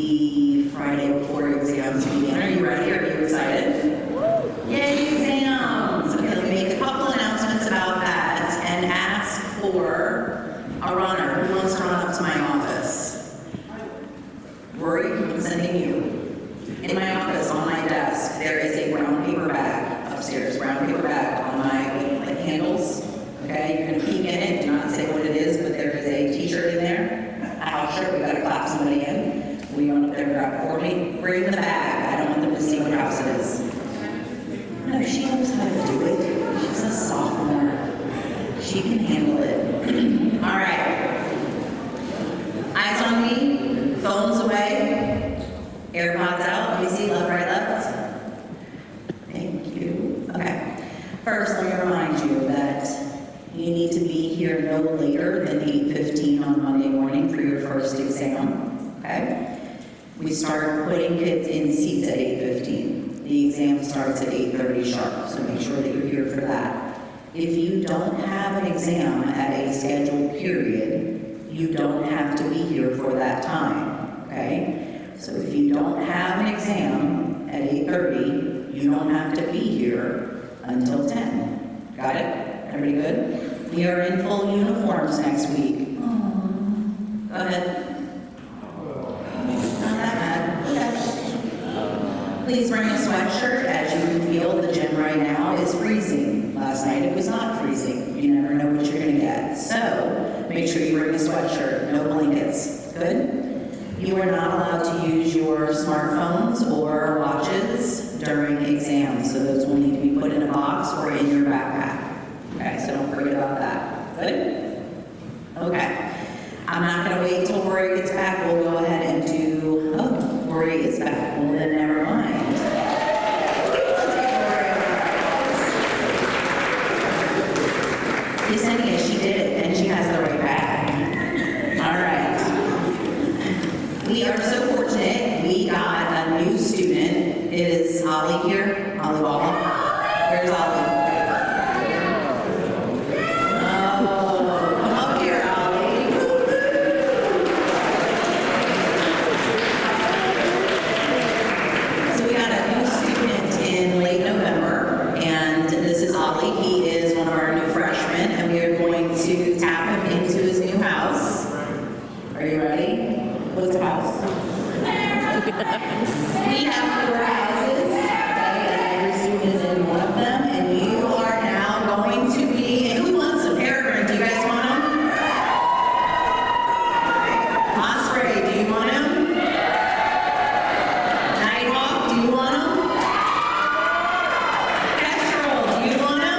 the Friday before exams begin. Are you ready? Are you excited? Yay, exams! Okay, let me make a couple announcements about that and ask for a runner. Who wants to run up to my office? Rory, I'm sending you. In my office, on my desk, there is a brown paper bag upstairs, brown paper bag on my handles. Okay, you're gonna peek in it, do not say what it is, but there is a t-shirt in there, a house shirt, we gotta clap somebody in. We run up there and grab it for me. Bring the bag, I don't want them to see what house it is. No, she knows how to do it. She's a sophomore. She can handle it. All right. Eyes on me, phones away, AirPods out. Let me see, left, right, left. Thank you. Okay. First, let me remind you that you need to be here no later than 8:15 on Monday morning for your first exam. Okay? We start putting kids in seats at 8:15. The exam starts at 8:30 sharp, so make sure that you're here for that. If you don't have an exam at a scheduled period, you don't have to be here for that time, okay? So if you don't have an exam at 8:30, you don't have to be here until 10. Got it? Everybody good? We are in full uniforms next week. Aww. Go ahead. Not that bad. Okay. Please bring a sweatshirt. As you can feel, the gym right now is freezing. Last night it was not freezing. You never know what you're going to get. So make sure you bring a sweatshirt. No blankets. Good? You are not allowed to use your smartphones or watches during exams. So those will need to be put in a box or in your backpack. Okay, so don't forget about that. Good? Okay. I'm not going to wait till Rory gets back. We'll go ahead and do... Oh, Rory is back. Well, then never mind. Let's get Rory out. Yesenia, she did it, and she has the right bag. All right. We are so fortunate. We got a new student. Is Ollie here? Ollie Walla? Where's Ollie? To tap him into his new house. Are you ready? What's a house? We have 4 houses, and every student is in one of them, and you are now going to be, and who wants some peregrine? Do you guys want them? Osprey, do you want them? Nighthawk, do you want them? Kestrel, do you want them?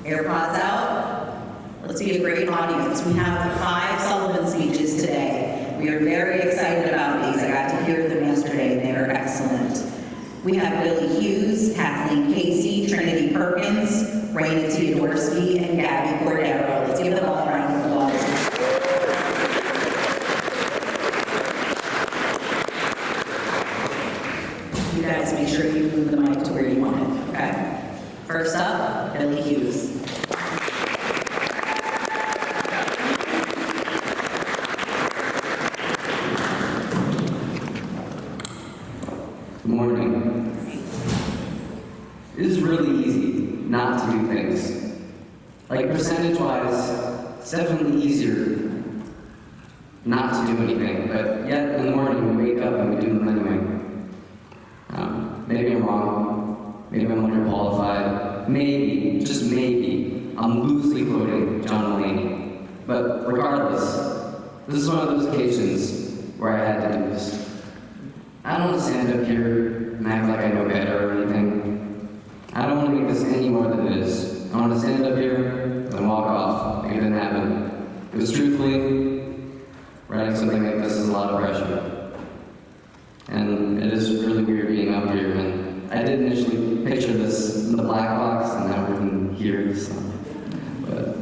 AirPods out. Let's be a great audience. We have 5 Sullivan speeches today. We are very excited about these. I got to hear them yesterday, and they are excellent. We have Billy Hughes, Kathleen Casey, Trinity Perkins, Raina Teodorsky, and Gabby Cordero. Let's give them all a round of applause. You guys make sure you move the mic to where you want it, okay? First up, Billy Hughes. Good morning. It is really easy not to do things. Like percentage-wise, it's definitely easier not to do anything, but yet in the morning we wake up and we do them anyway. Maybe I'm wrong, maybe I'm underqualified, maybe, just maybe, I'm loosely quoting John Mulaney. But regardless, this is one of those occasions where I had to do this. I don't want to stand up here and act like I know better or anything. I don't want to make this any more than it is. I want to stand up here and walk off like it didn't happen. Because truthfully, writing something like this is a lot of pressure. And it is really weird being up here. And I did initially picture this in the black box, and now we're in here. So. But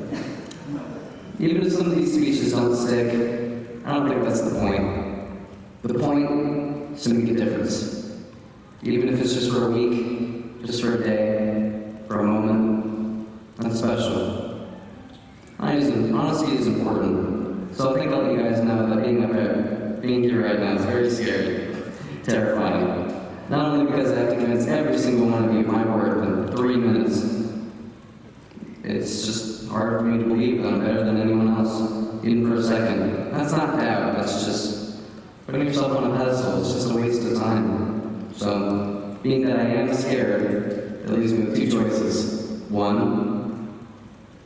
even if some of these speeches don't stick, I don't think that's the point. The point is to make a difference. Even if it's just for a week, just for a day, for a moment, that's special. Honesty is important. So I think I'll let you guys know that being here right now is very scary, terrifying. Not only because I have to convince every single one of you my worth in 3 minutes. It's just hard for me to believe that I'm better than anyone else, even for a second. That's not doubt, that's just putting yourself on a pedestal. It's just a waste of time. So, being that I am scared, it leaves me with 2 choices. 1,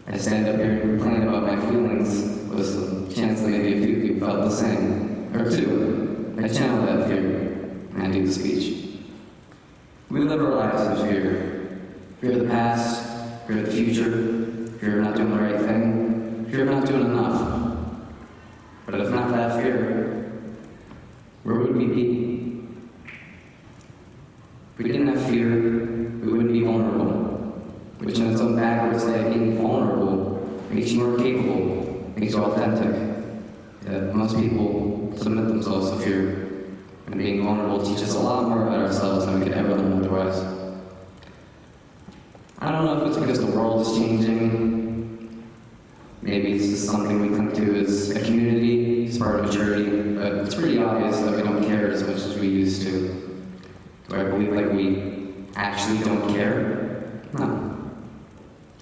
I stand up here and complain about my feelings with the chance that maybe a few of you felt the same. Or 2, I channel that fear and I do the speech. We live our lives in fear. Fear of the past, fear of the future, fear of not doing the right thing, fear of not doing enough. But if not that fear, where would we be? If we didn't have fear, we wouldn't be vulnerable, which in its own backwards way, being vulnerable makes you more capable, makes you authentic. Yet most people submit themselves to fear, and being vulnerable teaches a lot more about ourselves than we could ever learn otherwise. I don't know if it's because the world is changing. Maybe it's just something we come to as a community, as part of maturity, but it's pretty obvious that we don't care as much as we used to. Do I believe like we actually don't care? No.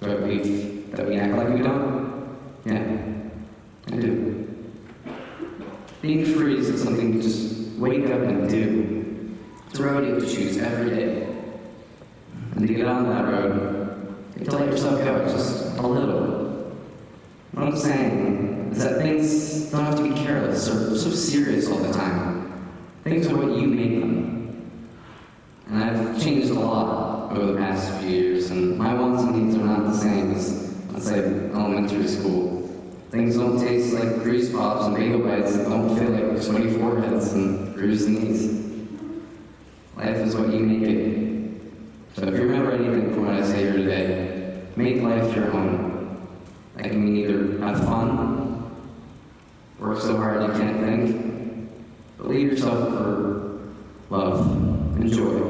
Do I believe that we act like we don't? Yeah, I do. Being free is something you just wake up and do. It's a road you have to choose every day. And to get on that road, you have to let yourself go just a little. What I'm saying is that things don't have to be careless or so serious all the time. Things are what you make them. And I've changed a lot over the past few years, and my wants and needs are not the same as, let's say, elementary school. Things don't taste like grease pops and bagel bites that don't feel like sweaty foreheads and bruised knees. Life is what you make it. So if you remember anything from what I say here today, make life your own. That can mean either have fun, work so hard you can't think, but leave yourself for love and joy.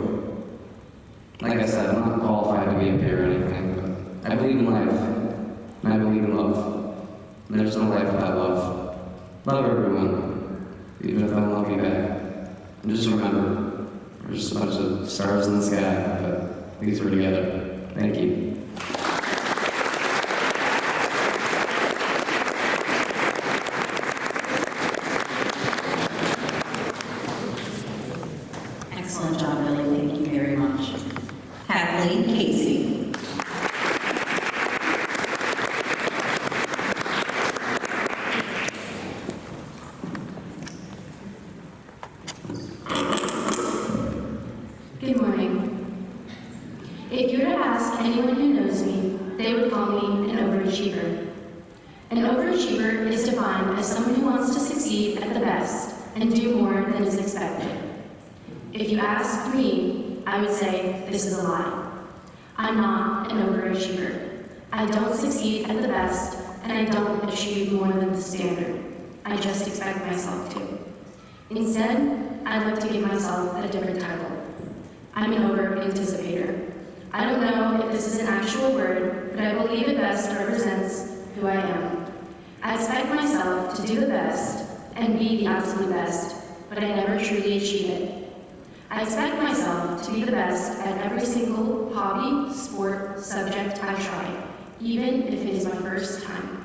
Like I said, I'm not qualified to be up here or anything, but I believe in life, and I believe in love. And there's no life without love. Love everyone, even if I don't love you back. And just remember, there's just a bunch of stars in the sky, but these were together. Thank you. Excellent job, Billy. Thank you very much. Kathleen Casey. Good morning. If you were to ask anyone who knows me, they would call me an overachiever. An overachiever is defined as someone who wants to succeed at the best and do more than is expected. If you asked me, I would say this is a lie. I'm not an overachiever. I don't succeed at the best, and I don't achieve more than the standard. I just expect myself to. Instead, I'd like to give myself a different title. I'm an over-anticipator. I don't know if this is an actual word, but I believe it best represents who I am. I expect myself to do the best and be the absolute best, but I never truly achieve it. I expect myself to be the best at every single hobby, sport, subject I try, even if it is my first time.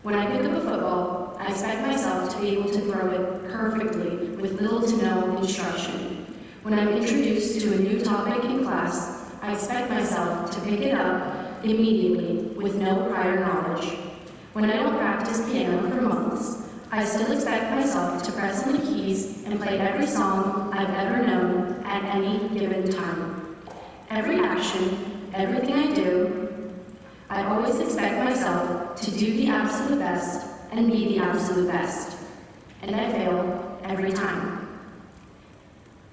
When I pick up a football, I expect myself to be able to throw it perfectly with little to no instruction. When I'm introduced to a new topic in class, I expect myself to pick it up immediately with no prior knowledge. When I don't practice piano for months, I still expect myself to press on the keys and play every song I've ever known at any given time. Every action, everything I do, I always expect myself to do the absolute best and be the absolute best. And I fail every time.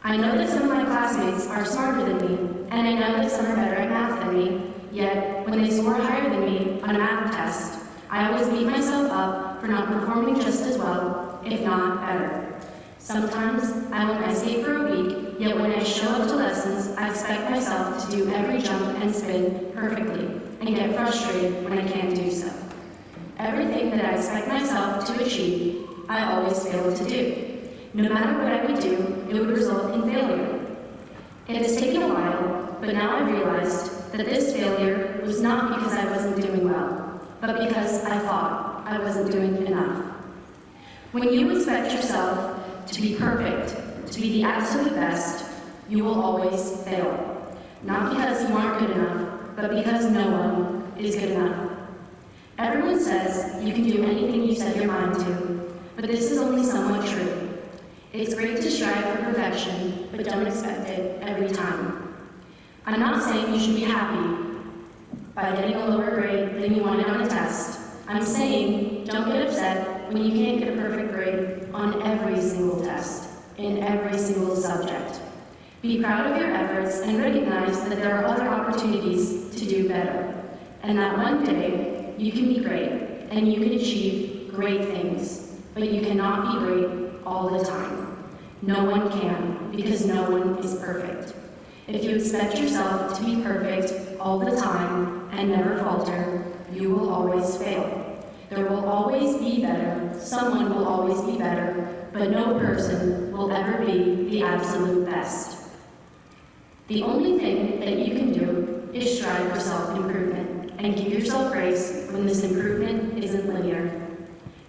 I know that some of my classmates are smarter than me, and I know that some are better at math than me, yet when they score higher than me on a math test, I always beat myself up for not performing just as well, if not better. Sometimes I won't essay for a week, yet when I show up to lessons, I expect myself to do every jump and spin perfectly, and get frustrated when I can't do so. Everything that I expect myself to achieve, I always fail to do. No matter what I would do, it would result in failure. It has taken a while, but now I've realized that this failure was not because I wasn't doing well, but because I thought I wasn't doing enough. When you expect yourself to be perfect, to be the absolute best, you will always fail. Not because you aren't good enough, but because no one is good enough. Everyone says you can do anything you set your mind to, but this is only somewhat true. It's great to strive for perfection, but don't expect it every time. I'm not saying you should be happy by getting a lower grade than you wanted on a test. I'm saying don't get upset when you can't get a perfect grade on every single test, in every single subject. Be proud of your efforts and recognize that there are other opportunities to do better, and that one day you can be great and you can achieve great things, but you cannot be great all the time. No one can, because no one is perfect. If you expect yourself to be perfect all the time and never falter, you will always fail. There will always be better, someone will always be better, but no person will ever be the absolute best. The only thing that you can do is strive for self-improvement and give yourself grace when this improvement isn't linear.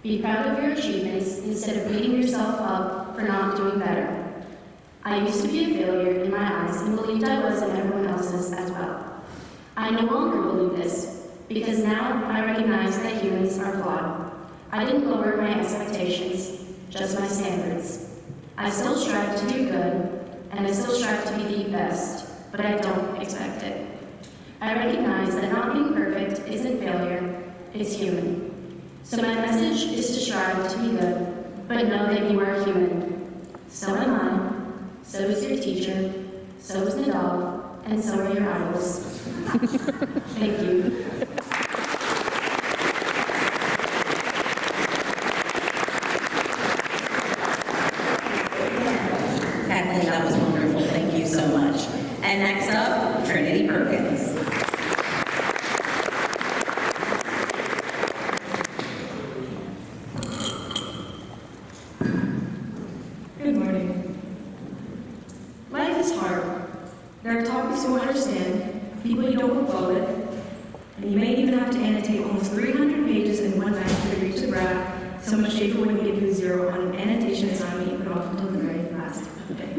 Be proud of your achievements instead of beating yourself up for not doing better. I used to be a failure in my eyes and believed I was in everyone else's as well. I no longer believe this because now I recognize that humans are flawed. I didn't lower my expectations, just my standards. I still strive to do good, and I still strive to be the best, but I don't expect it. I recognize that not being perfect isn't failure, it's human. So my message is to strive to be good, but know that you are human. So am I, so is your teacher, so is Nadal, and so are your idols. Thank you. Kathleen, that was wonderful. Thank you so much. And next up, Trinity Perkins. Good morning. Life is hard. There are topics you won't understand, people you don't work well with, and you may even have to annotate almost 300 pages in one night to reach the graph. So much Schaefer wouldn't give you a 0 on an annotation assignment you put off until the very last day.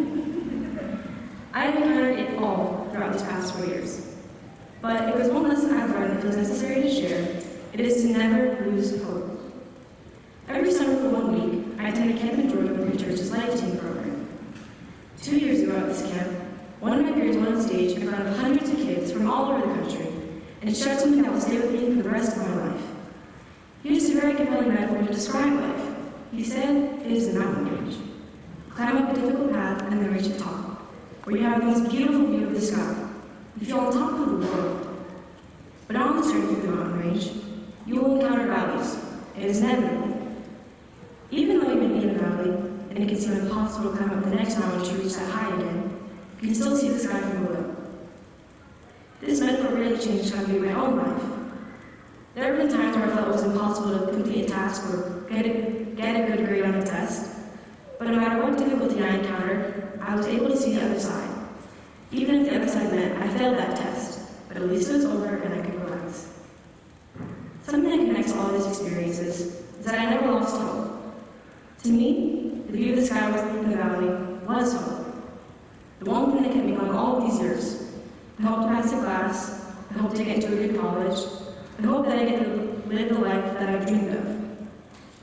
I have encountered it all throughout these past 4 years. But if there's one lesson I've learned that feels necessary to share, it is to never lose hope. Every summer for 1 week, I attended camp in Georgia with the church's Life Team program. 2 years ago at this camp, one of my peers went on stage in front of hundreds of kids from all over the country and shared something that will stay with me for the rest of my life. He used a very compelling metaphor to describe life. He said it is a mountain range. Climb up a difficult path and then reach the top, where you have the most beautiful view of the sky. You feel on top of the world. But on the journey through the mountain range, you will encounter valleys. It is inevitable. Even though you may be in a valley, and it can seem impossible to climb up the next mountain to reach that height again, you can still see the sky from below. This metaphor really changed how I view my own life. There have been times where I felt it was impossible to complete a task or get a good grade on a test, but no matter what difficulty I encountered, I was able to see the other side. Even if the other side meant I failed that test, but at least it was over and I could relax. Something that connects all these experiences is that I never lost hope. To me, the view of the sky in the valley was hope. The one thing that kept me going all of these years, the hope to pass the class, I hope to get into a good college. I hope that I get to live the life that I've dreamed of.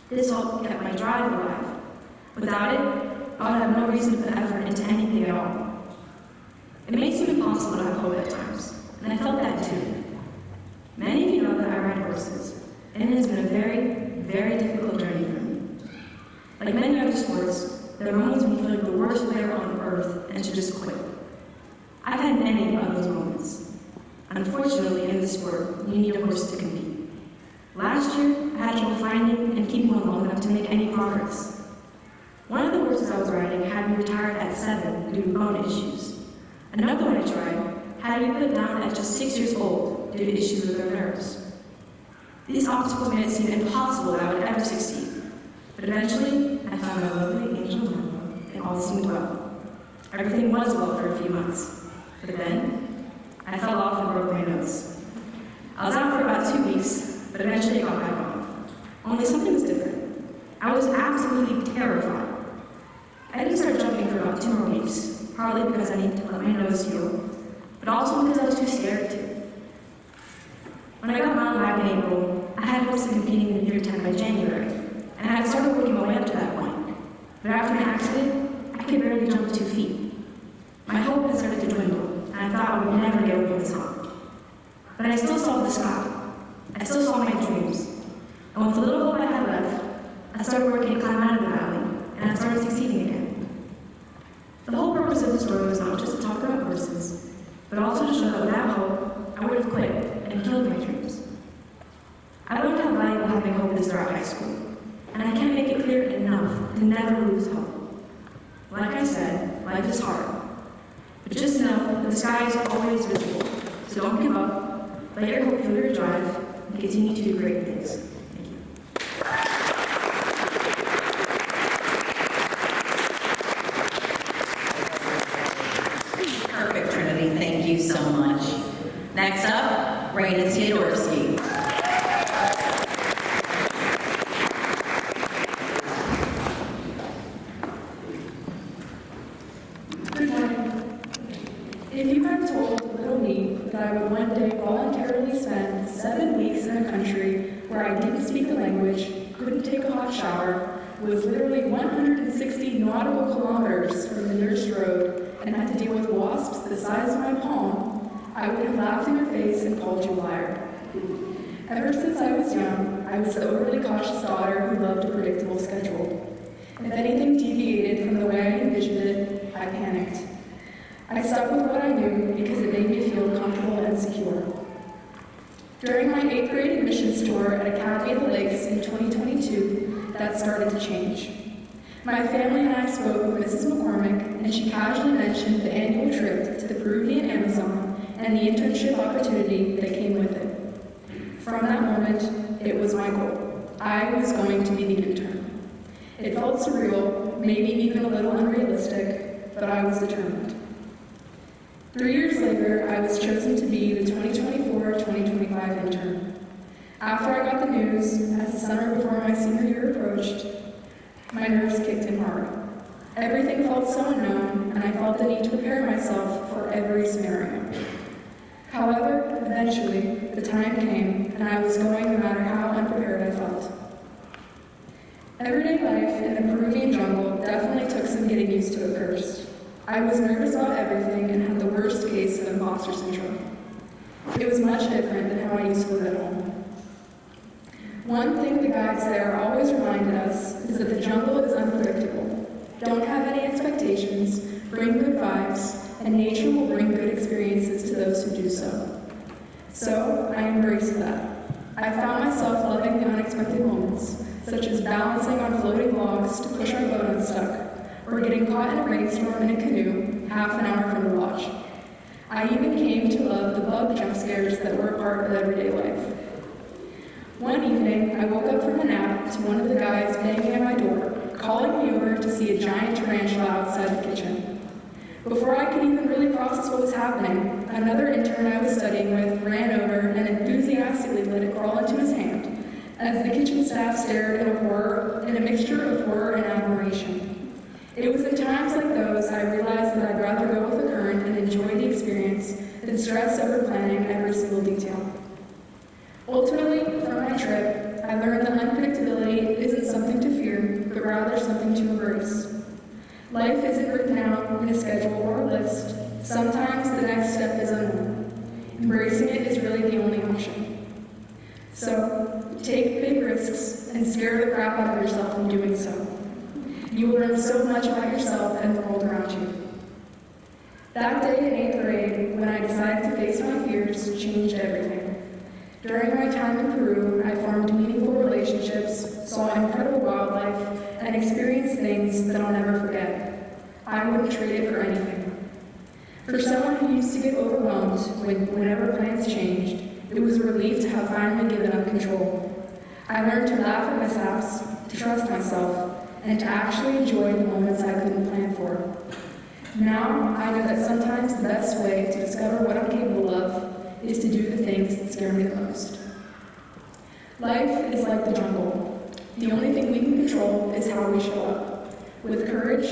This hope kept my drive alive. Without it, I would have no reason to put effort into anything at all. It may seem impossible to have hope at times, and I felt that too. Many of you know that I ride horses, and it has been a very, very difficult journey for me. Like many other sports, there are moments when you feel like the worst player on earth and should just quit. I've had many of those moments. Unfortunately, in this sport, you need a horse to compete. Last year, I had trouble finding and keeping one long enough to make any progress. One of the horses I was riding had me retired at 7 due to bone issues. Another one I tried had me put down at just 6 years old due to issues with their nerves. These obstacles made it seem impossible that I would ever succeed. But eventually, I found my lovely angel Marlo, and all seemed well. Everything was well for a few months. But then, I fell off and broke my nose. I was out for about 2 weeks, but eventually I got back on. Only something was different. I was absolutely terrified. I didn't start jumping for about 2 more weeks, partly because I needed to let my nose heal, but also because I was too scared to. When I got mountain back in April, I had hopes of competing in year 10 by January, and I had started working my way up to that point. But after my accident, I could barely jump 2 feet. My hope had started to dwindle, and I thought I would never get over this hump. But I still saw the sky. I still saw my dreams. And with the little hope I had left, I started working to climb out of the valley, and I started succeeding again. The whole purpose of the story was not just to talk about horses, but also to show that without hope, I would have quit and killed my dreams. I learned how valuable having hope is throughout high school, and I can't make it clear enough to never lose hope. Like I said, life is hard. But just know that the sky is always visible, so don't give up, let your hope fuel your drive, and continue to do great things. Thank you. Perfect, Trinity. Thank you so much. Next up, Raina Theodorsky. Good morning. If you had told little me that I would one day voluntarily spend 7 weeks in a country where I didn't speak the language, couldn't take a hot shower, was literally 160 nautical kilometers from the nearest road, and had to deal with wasps the size of my palm, I would have laughed in your face and called you a liar. Ever since I was young, I was the overly cautious daughter who loved a predictable schedule. If anything deviated from the way I envisioned it, I panicked. I stuck with what I knew because it made me feel comfortable and secure. During my 8th grade admissions tour at Academy of the Lakes in 2022, that started to change. My family and I spoke with Mrs. McCormick, and she casually mentioned the annual trip to the Peruvian Amazon and the internship opportunity that came with it. From that moment, it was my goal. I was going to be the intern. It felt surreal, maybe even a little unrealistic, but I was determined. 3 years later, I was chosen to be the 2024-2025 intern. After I got the news, as the summer before my senior year approached, my nerves kicked in hard. Everything felt so unknown, and I felt the need to prepare myself for every scenario. However, eventually, the time came, and I was going no matter how unprepared I felt. Everyday life in the Peruvian jungle definitely took some getting used to at first. I was nervous about everything and had the worst case of imposter syndrome. It was much different than how I used to live at home. One thing the guides there always reminded us is that the jungle is unpredictable. Don't have any expectations, bring good vibes, and nature will bring good experiences to those who do so. So, I embraced that. I found myself loving the unexpected moments, such as balancing on floating logs to push our boat unstuck, or getting caught in a rainstorm in a canoe half an hour from the lodge. I even came to love the bug jump scares that were a part of everyday life. One evening, I woke up from a nap to one of the guys banging at my door, calling me over to see a giant tarantula outside the kitchen. Before I could even really process what was happening, another intern I was studying with ran over and enthusiastically let it crawl into his hand, as the kitchen staff stared in a mixture of horror and admiration. It was in times like those I realized that I'd rather go with the current and enjoy the experience than stress over planning every single Ultimately, from my trip, I learned that unpredictability isn't something to fear, but rather something to embrace. Life isn't written out in a schedule or a list. Sometimes the next step is unknown. Embracing it is really the only option. So, take big risks and scare the crap out of yourself in doing so. You will learn so much about yourself and the world around you. That day in 8th grade, when I decided to face my fears, changed everything. During my time in Peru, I formed meaningful relationships, saw incredible wildlife, and experienced things that I'll never forget. I wouldn't trade it for anything. For someone who used to get overwhelmed whenever plans changed, it was a relief to have finally given up control. I learned to laugh at mishaps, to trust myself, and to actually enjoy the moments I couldn't plan for. Now, I know that sometimes the best way to discover what I'm capable of is to do the things that scare me the most. Life is like the jungle. The only thing we can control is how we show up. With courage,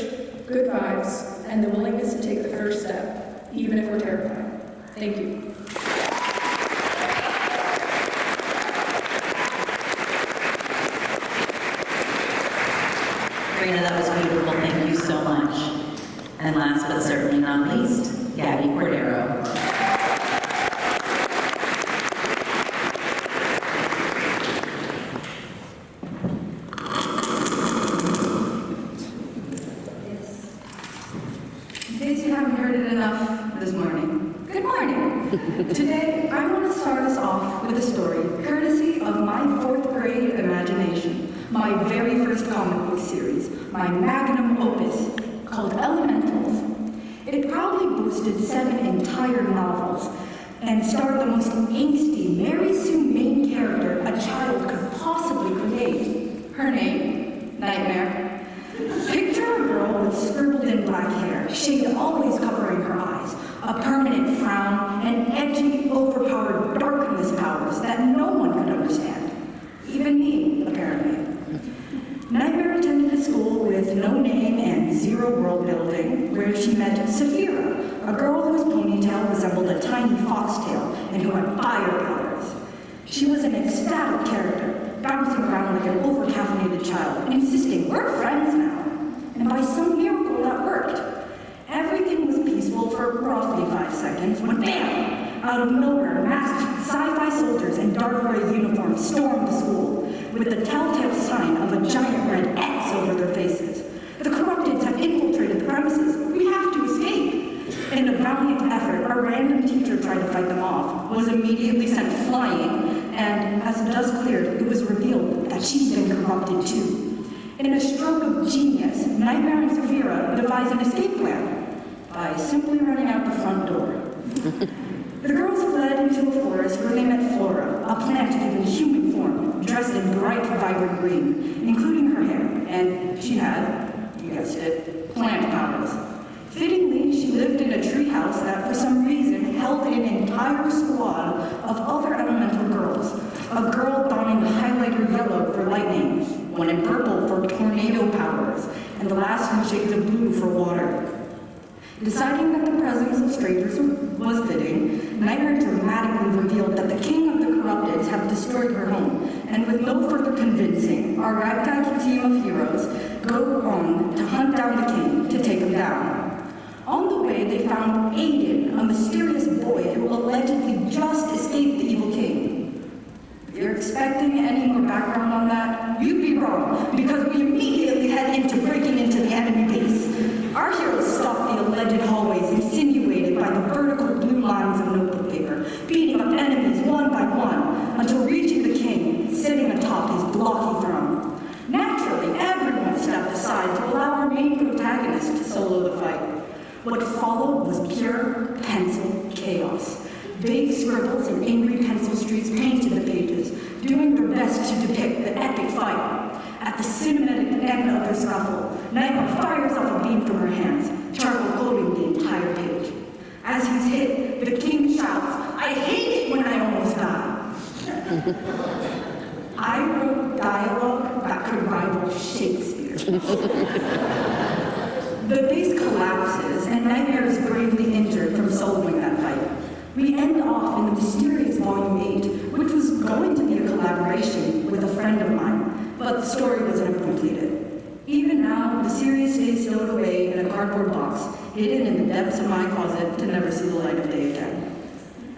good vibes, and the willingness to take the first step, even if we're terrified. Thank you. Karina, that was beautiful. Thank you so much. And last but certainly not least, Gabby Cordero. In case you haven't heard it enough this morning, good morning. Today, I want to start us off with a story courtesy of my 4th grade imagination, my very first comic book series, my magnum opus called Elementals. It proudly boasted 7 entire novels and starred the most angsty Mary Sue main character a child could possibly create. Her name, Nightmare. Picture a girl with scribbled in black hair, shade always covering her eyes, a permanent frown, and edgy, overpowered darkness powers that no one could understand. Even me, apparently. Nightmare attended a school with no name and 0 world building, where she met Saphira, a girl whose ponytail resembled a tiny foxtail and who had fire powers. She was an ecstatic character, bouncing around like an over-caffeinated child, insisting, "We're friends now." And by some miracle, that worked. Everything was peaceful for roughly 5 seconds when bam! Out of nowhere, masked sci-fi soldiers in dark gray uniforms stormed the school, with the telltale sign of a giant red X over their faces. "The Corrupteds have infiltrated the premises. We have to escape." In a valiant effort, a random teacher tried to fight them off, was immediately sent flying, and as the dust cleared, it was revealed that she's been corrupted too. In a stroke of genius, Nightmare and Saphira devise an escape plan by simply running out the front door. The girls fled into a forest where they met Flora, a plant given human form, dressed in bright, vibrant green, including her hair, and she had, you guessed it, plant powers. Fittingly, she lived in a treehouse that, for some reason, held an entire squad of other elemental girls. A girl donning highlighter yellow for lightning, one in purple for tornado powers, and the last in shades of blue for water. Deciding that the presence of strangers was fitting, Nightmare dramatically revealed that the king of the Corrupteds had destroyed her home, and with no further convincing, our ragtag team of heroes go on to hunt down the king to take him down. On the way, they found Aiden, a mysterious boy who allegedly just escaped the evil king. If you're expecting any more background on that, you'd be wrong, because we immediately head into breaking into the enemy base. Our heroes stop the alleged hallways insinuated by the vertical blue lines of notebook paper, beating up enemies one by one, until reaching the king, sitting atop his blocky throne. Naturally, everyone stepped aside to allow our main protagonist to solo the fight. What followed was pure pencil chaos. Vague scribbles and angry pencil streaks painted the pages, doing their best to depict the epic fight. At the cinematic end of the scuffle, Nightmare fires off a beam from her hands, charcoal coating the entire page. As he's hit, the king shouts, "I hate it when I almost die." I wrote dialogue that could rival Shakespeare. The base collapses, and Nightmare is gravely injured from soloing that fight. We end off in the mysterious Volume 8, which was going but the story was never completed. Even now, the series stays stowed away in a cardboard box, hidden in the depths of my closet to never see the light of day again.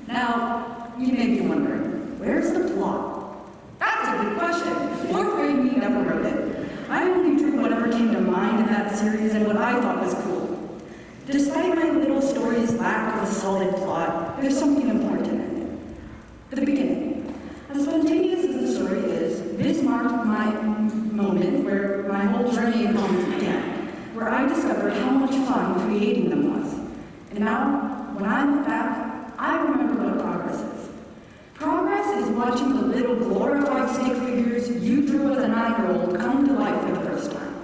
Now, you may be wondering, where's the plot? That's a good question. Fourth grade me never wrote it. I only drew whatever came to mind in that series and what I thought was cool. Despite my little story's lack of a solid plot, there's something important in it. The beginning. As spontaneous as the story is, this marked my moment where my whole journey in comics began, where I discovered how much fun creating them was. And now, when I look back, I remember what progress is. Progress is watching the little glorified stick figures you drew as a 9-year-old come to life for the first time.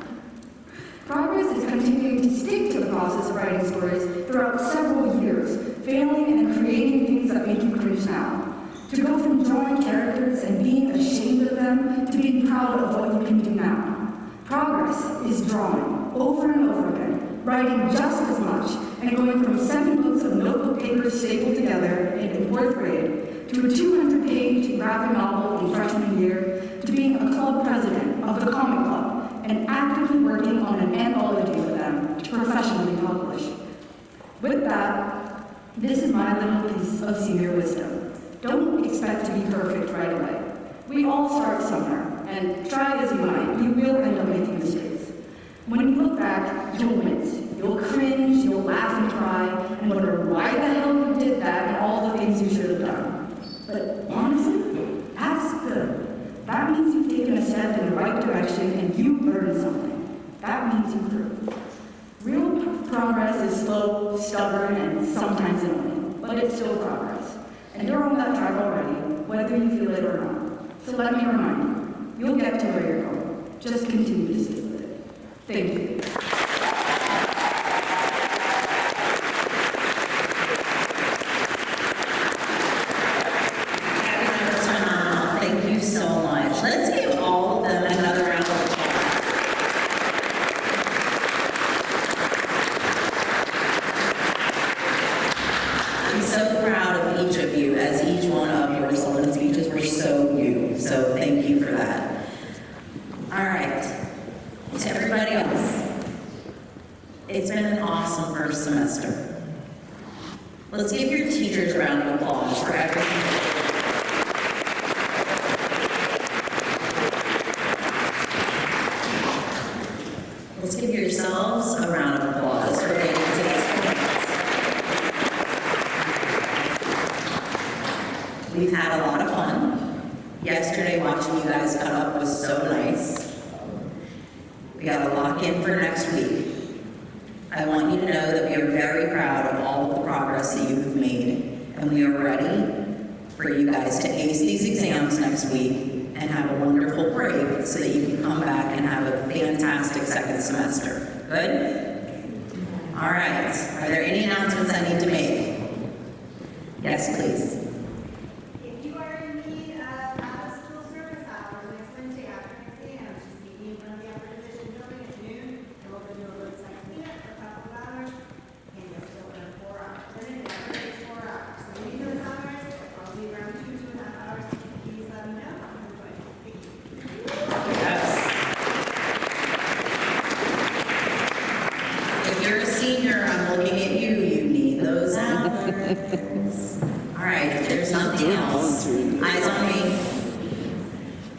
Progress is continuing to stick to the process of writing stories throughout several years, failing and creating things that make you cringe now. To go from drawing characters and being ashamed of them to being proud of what you can do now. Progress is drawing over and over again, writing just as much, and going from 7 books of notebook papers stapled together in 4th grade to a 200-page graphic novel in freshman year, to being a club president of the comic club and actively working on an anthology with them to professionally publish. With that, this is my little piece of senior wisdom. Don't expect to be perfect right away. We all start somewhere, and try as you might, you will end up making mistakes. When you look back, you'll wince. You'll cringe, you'll laugh and cry, and wonder why the hell you did that and all the things you should have done. But honestly, that's good. That means you've taken a step in the right direction and you learned something. That means you grew. Real progress is slow, stubborn, and sometimes annoying, but it's still progress. And you're on that track already, whether you feel it or not. So let me remind you, you'll get to where you're going. Just continue to stick with it. Thank you. Thank you so much. Let's give all of them another round of applause. I'm so proud of each of you, as each one of your Sullivan speeches were so you. So thank you for that. All right, to everybody else, it's been an awesome first semester. Let's give your teachers a round of applause for everything. Let's give yourselves a round of applause for making today's point. We've had a lot of fun. Yesterday, watching you guys cut up was so nice. We got to lock in for next week. I want you to know that we are very proud of all of the progress that you have made, and we are ready for you guys to ace these exams next week and have a wonderful break so that you can come back and have a fantastic second semester. Good? All right. Are there any announcements I need to make? Yes, please. If you are in need of out-of-school service hours next Wednesday after exams, just meet me in front of the upper division building at noon. We'll open your roadside cleanup for a couple of hours, and you'll still earn 4 hours. Then it never takes 4 hours. So we need those hours. I'll be around 2.5 hours. Please let me know. I'm going to thank you. Yes. If you're a senior, I'm looking at you. You need those hours. All right, if there's nothing else, eyes on me.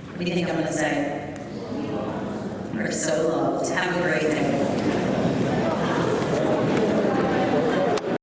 What do you think I'm going to say? You're so loved. Have a great day.